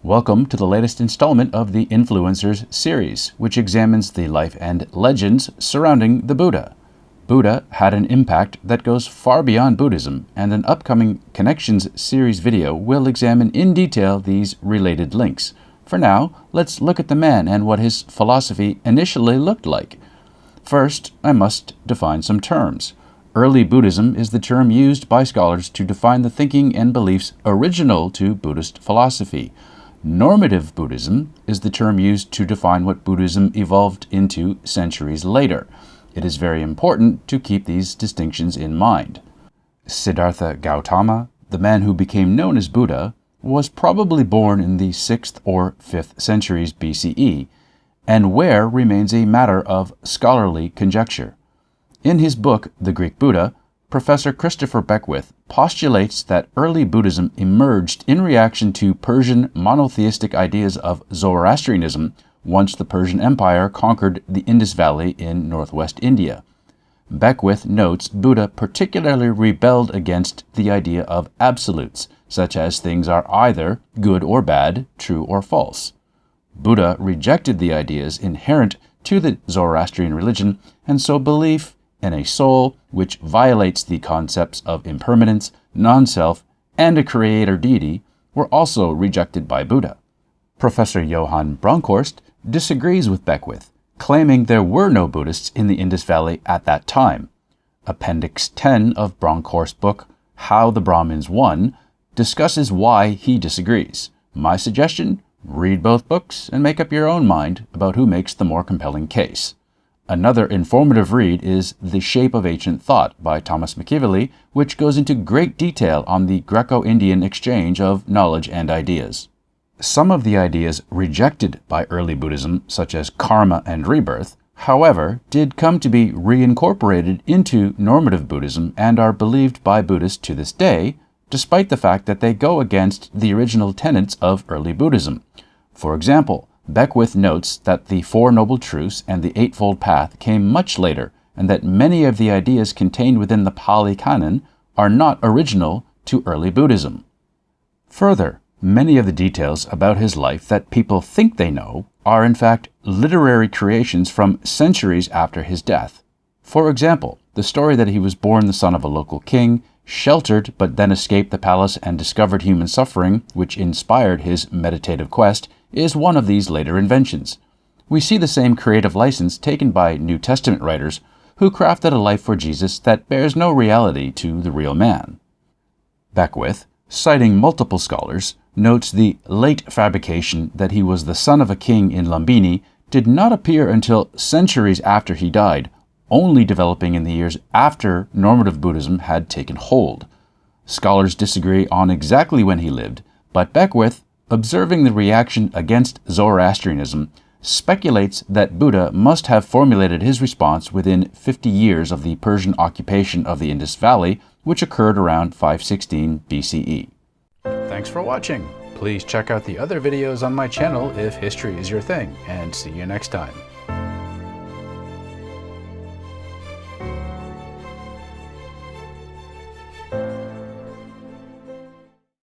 Welcome to the latest installment of the Influencers series, which examines the life and legends surrounding the Buddha. Buddha had an impact that goes far beyond Buddhism, and an upcoming Connections series video will examine in detail these related links. For now, let's look at the man and what his philosophy initially looked like. First, I must define some terms. Early Buddhism is the term used by scholars to define the thinking and beliefs original to Buddhist philosophy. Normative Buddhism is the term used to define what Buddhism evolved into centuries later. It is very important to keep these distinctions in mind. Siddhartha Gautama, the man who became known as Buddha, was probably born in the 6th or 5th centuries BCE, and where remains a matter of scholarly conjecture. In his book, The Greek Buddha, Professor Christopher Beckwith postulates that early Buddhism emerged in reaction to Persian monotheistic ideas of Zoroastrianism once the Persian Empire conquered the Indus Valley in northwest India. Beckwith notes Buddha particularly rebelled against the idea of absolutes, such as things are either good or bad, true or false. Buddha rejected the ideas inherent to the Zoroastrian religion, and so belief in a soul which violates the concepts of impermanence, non-self, and a creator deity were also rejected by Buddha. Professor Johann Bronkhorst disagrees with Beckwith, claiming there were no Buddhists in the Indus Valley at that time. Appendix 10 of Bronkhorst's book, How the Brahmins Won, discusses why he disagrees. My suggestion? Read both books and make up your own mind about who makes the more compelling case. Another informative read is The Shape of Ancient Thought by Thomas McKeeverly, which goes into great detail on the Greco-Indian exchange of knowledge and ideas. Some of the ideas rejected by early Buddhism, such as karma and rebirth, however, did come to be reincorporated into normative Buddhism and are believed by Buddhists to this day, despite the fact that they go against the original tenets of early Buddhism. For example, Beckwith notes that the Four Noble Truths and the Eightfold Path came much later, and that many of the ideas contained within the Pali Canon are not original to early Buddhism. Further, many of the details about his life that people think they know are in fact literary creations from centuries after his death. For example, the story that he was born the son of a local king, sheltered but then escaped the palace and discovered human suffering, which inspired his meditative quest, is one of these later inventions. We see the same creative license taken by New Testament writers who crafted a life for Jesus that bears no reality to the real man. Beckwith, citing multiple scholars, notes the late fabrication that he was the son of a king in Lumbini did not appear until centuries after he died, only developing in the years after normative Buddhism had taken hold. Scholars disagree on exactly when he lived, but Beckwith, observing the reaction against Zoroastrianism, speculates that Buddha must have formulated his response within 50 years of the Persian occupation of the Indus Valley, which occurred around 516 BCE. Thanks for watching. Please check out the other videos on my channel if history is your thing, and see you next time.